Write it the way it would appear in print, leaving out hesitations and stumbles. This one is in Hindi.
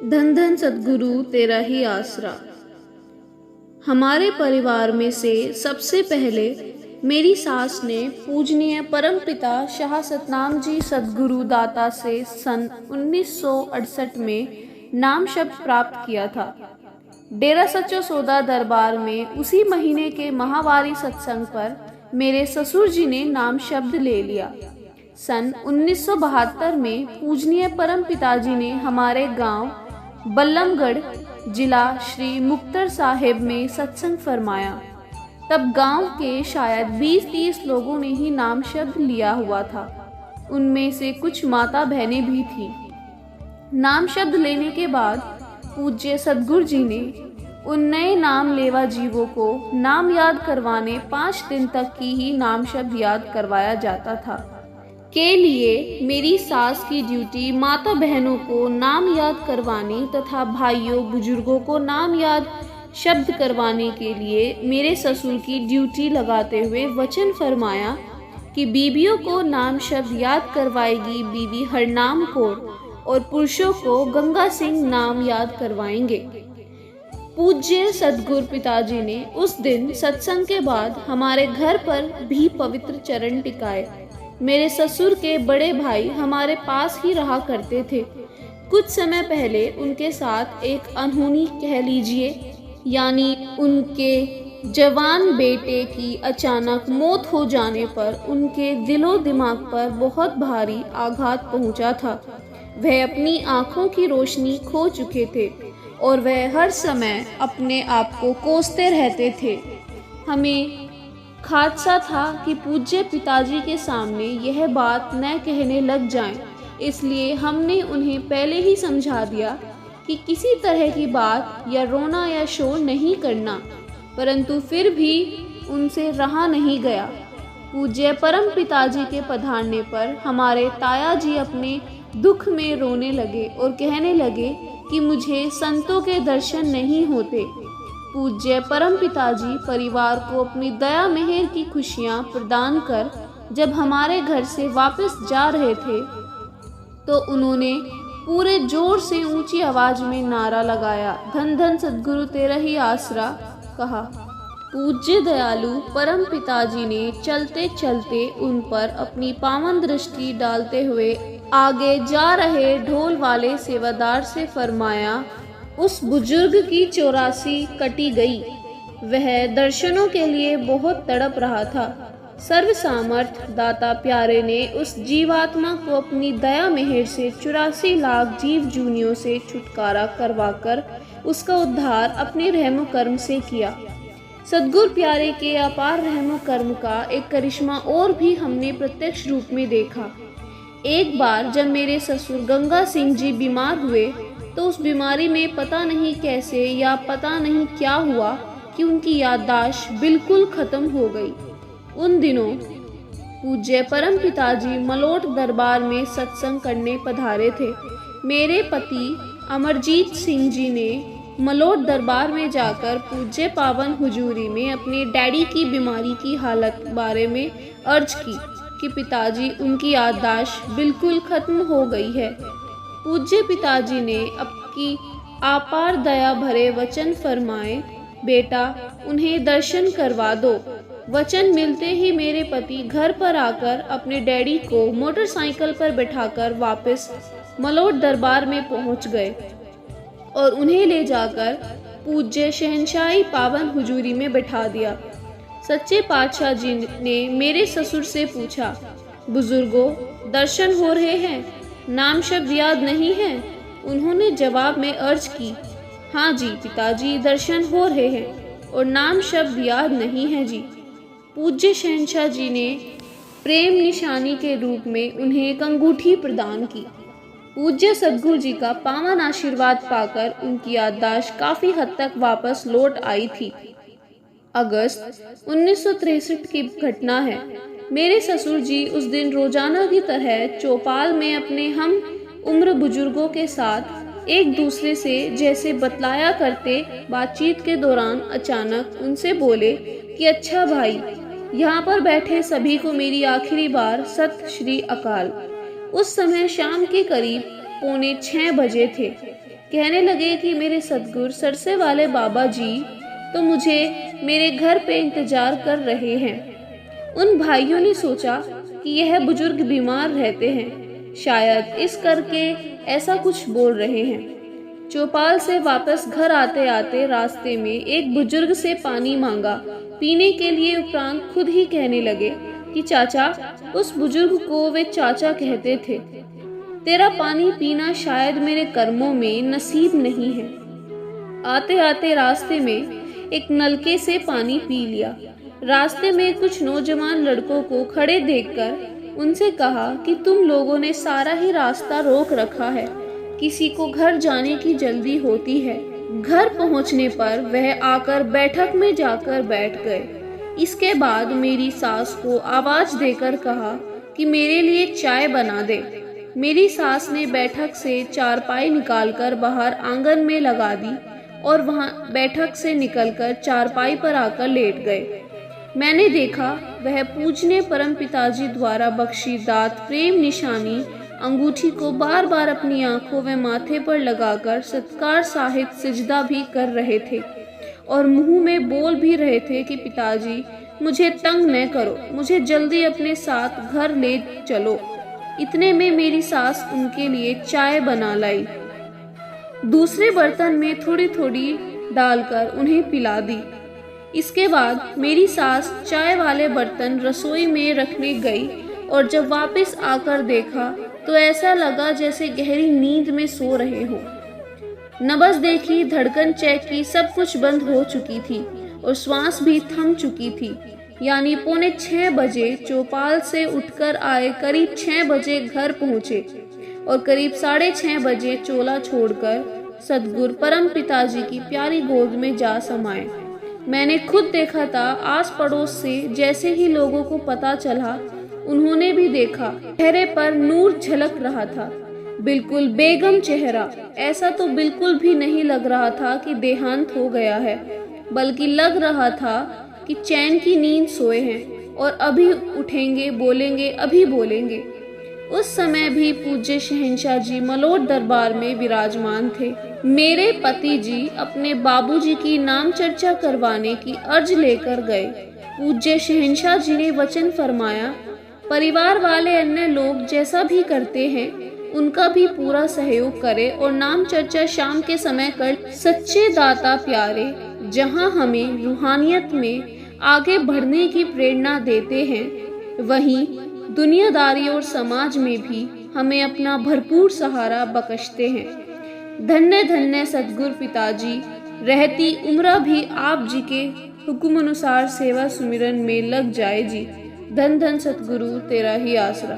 धन धन सद्गुरु तेरा ही आसरा। हमारे परिवार में से सबसे पहले मेरी सास ने पूजनीय परमपिता शाह सतनाम जी सद्गुरु दाता से सन 1968 में नाम शब्द प्राप्त किया था। डेरा सच्चो सौदा दरबार में उसी महीने के माहवारी सत्संग पर मेरे ससुर जी ने नाम शब्द ले लिया। सन 1972 में पूजनीय परम पिताजी ने हमारे गांव बल्लमगढ़ जिला श्री मुक्तर साहिब में सत्संग फरमाया। तब गांव के शायद 20-30 लोगों ने ही नाम शब्द लिया हुआ था। उनमें से कुछ माता बहनें भी थीं। नाम शब्द लेने के बाद पूज्य सद्गुरु जी ने उन नए नाम लेवा जीवों को नाम याद करवाने 5 दिन तक की ही नाम शब्द याद करवाया जाता था। के लिए मेरी सास की ड्यूटी माता बहनों को नाम याद करवाने तथा भाइयों बुजुर्गों को नाम याद शब्द करवाने के लिए मेरे ससुर की ड्यूटी लगाते हुए वचन फरमाया कि बीवियों को नाम शब्द याद करवाएगी बीवी हरनाम कौर और पुरुषों को गंगा सिंह नाम याद करवाएंगे। पूज्य सद्गुरु पिताजी ने उस दिन सत्संग के बाद हमारे घर पर भी पवित्र चरण टिकाए। मेरे ससुर के बड़े भाई हमारे पास ही रहा करते थे। कुछ समय पहले उनके साथ एक अनहोनी कह लीजिए, यानी उनके जवान बेटे की अचानक मौत हो जाने पर उनके दिलो दिमाग पर बहुत भारी आघात पहुंचा था। वह अपनी आंखों की रोशनी खो चुके थे और वह हर समय अपने आप को कोसते रहते थे। हमें खादसा था कि पूज्य पिताजी के सामने यह बात न कहने लग जाएं, इसलिए हमने उन्हें पहले ही समझा दिया कि किसी तरह की बात या रोना या शोर नहीं करना, परंतु फिर भी उनसे रहा नहीं गया। पूज्य परम पिताजी के पधारने पर हमारे ताया जी अपने दुख में रोने लगे और कहने लगे कि मुझे संतों के दर्शन नहीं होते। पूज्य परम पिताजी परिवार को अपनी दया मेहर की खुशियाँ प्रदान कर जब हमारे घर से वापस जा रहे थे तो उन्होंने पूरे जोर से ऊंची आवाज में नारा लगाया, धन धन सद्गुरु तेरा ही आसरा कहा। पूज्य दयालु परम पिताजी ने चलते चलते उन पर अपनी पावन दृष्टि डालते हुए आगे जा रहे ढोल वाले सेवादार से फरमाया, उस बुजुर्ग की 84 कटी गई। वह दर्शनों के लिए बहुत तड़प रहा था। सर्व सामर्थ दाता प्यारे ने उस जीवात्मा को अपनी दया मेहर से 84 लाख जीव जूनियों से छुटकारा करवाकर उसका उद्धार अपने रहमो कर्म से किया। सद्गुरु प्यारे के अपार रहमो कर्म का एक करिश्मा और भी हमने प्रत्यक्ष रूप में देखा। एक बार जब मेरे ससुर गंगा सिंह जी बीमार हुए तो उस बीमारी में पता नहीं कैसे या पता नहीं क्या हुआ कि उनकी याददाश्त बिल्कुल खत्म हो गई। उन दिनों पूज्य परम पिताजी मलोट दरबार में सत्संग करने पधारे थे। मेरे पति अमरजीत सिंह जी ने मलोट दरबार में जाकर पूज्य पावन हुजूरी में अपने डैडी की बीमारी की हालत बारे में अर्ज की कि पिताजी उनकी याददाश्त बिल्कुल खत्म हो गई है। पूज्य पिताजी ने आपकी अपार दया भरे वचन फरमाए, बेटा उन्हें दर्शन करवा दो। वचन मिलते ही मेरे पति घर पर आकर अपने डैडी को मोटरसाइकिल पर बिठाकर वापस मलोट दरबार में पहुंच गए और उन्हें ले जाकर पूज्य शहंशाही पावन हुजूरी में बिठा दिया। सच्चे पातशाह जी ने मेरे ससुर से पूछा, बुजुर्गों दर्शन हो रहे हैं, नाम शब्द याद नहीं है? उन्होंने जवाब में अर्ज की, हाँ जी पिताजी दर्शन हो रहे हैं और नाम शब्द याद नहीं है जी। पूज्य शहंशाह जी ने प्रेम निशानी के रूप में उन्हें एक अंगूठी प्रदान की। पूज्य सद्गुरु जी का पावन आशीर्वाद पाकर उनकी याददाश्त काफी हद तक वापस लौट आई थी। अगस्त 1963 की घटना है। मेरे ससुर जी उस दिन रोजाना की तरह चौपाल में अपने हम उम्र बुजुर्गों के साथ एक दूसरे से जैसे बतलाया करते बातचीत के दौरान अचानक उनसे बोले कि अच्छा भाई, यहाँ पर बैठे सभी को मेरी आखिरी बार सत श्री अकाल। उस समय शाम के करीब 5:45 बजे थे। कहने लगे कि मेरे सद्गुरु सरसे वाले बाबा जी तो मुझे मेरे घर पे इंतजार कर रहे हैं। उन भाइयों ने सोचा कि यह बुजुर्ग बीमार रहते हैं, शायद इस करके ऐसा कुछ बोल रहे हैं। चौपाल से वापस घर आते आते रास्ते में एक बुजुर्ग से पानी मांगा पीने के लिए, उपरांत खुद ही कहने लगे कि चाचा, उस बुजुर्ग को वे चाचा कहते थे, तेरा पानी पीना शायद मेरे कर्मों में नसीब नहीं है। आते आते रास्ते में एक नलके से पानी पी लिया। रास्ते में कुछ नौजवान लड़कों को खड़े देखकर उनसे कहा कि तुम लोगों ने सारा ही रास्ता रोक रखा है, किसी को घर जाने की जल्दी होती है। घर पहुंचने पर वह आकर बैठक में जाकर बैठ गए। इसके बाद मेरी सास को आवाज देकर कहा कि मेरे लिए चाय बना दे। मेरी सास ने बैठक से चारपाई निकालकर बाहर आंगन में लगा दी और वहां बैठक से निकलकर चारपाई पर आकर लेट गए। मैंने देखा वह पूजनीय परम पिताजी द्वारा बख्शी दात प्रेम निशानी अंगूठी को बार बार अपनी आंखों व माथे पर लगाकर सत्कार सहित सिजदा भी कर रहे थे और मुंह में बोल भी रहे थे कि पिताजी, मुझे तंग न करो, मुझे जल्दी अपने साथ घर ले चलो। इतने में मेरी सास उनके लिए चाय बना लाई, दूसरे बर्तन में थोड़ी थोड़ी डालकर उन्हें पिला दी। इसके बाद मेरी सास चाय वाले बर्तन रसोई में रखने गई और जब वापस आकर देखा तो ऐसा लगा जैसे गहरी नींद में सो रहे हो। नब्ज देखी, धड़कन चेक की, सब कुछ बंद हो चुकी थी और श्वास भी थम चुकी थी। यानी 5:45 बजे चौपाल से उठकर आए, करीब 6 बजे घर पहुंचे और करीब 6:30 बजे चोला छोड़कर सद्गुरु परम पिताजी की प्यारी गोद में जा समाये। मैंने खुद देखा था, आस पड़ोस से जैसे ही लोगों को पता चला उन्होंने भी देखा। चेहरे पर नूर झलक रहा था, बिल्कुल बेगम चेहरा। ऐसा तो बिल्कुल भी नहीं लग रहा था कि देहांत हो गया है, बल्कि लग रहा था कि चैन की नींद सोए हैं और अभी उठेंगे, बोलेंगे, अभी बोलेंगे। उस समय भी पूज्य शहंशाह जी मलोट दरबार में विराजमान थे। मेरे पति जी अपने बाबूजी की नाम चर्चा करवाने की अर्ज लेकर गए। पूज्य शहंशाह जी ने वचन फरमाया, परिवार वाले अन्य लोग जैसा भी करते हैं उनका भी पूरा सहयोग करे और नाम चर्चा शाम के समय कर। सच्चे दाता प्यारे जहां हमें रूहानियत में आगे बढ़ने की प्रेरणा देते हैं, वहीं दुनियादारी और समाज में भी हमें अपना भरपूर सहारा बख्शते हैं। धन्य धन्य सद्गुरु पिताजी, रहती उम्र भी आप जी के हुक्म अनुसार सेवा सुमिरन में लग जाए जी। धन धन सतगुरु तेरा ही आसरा।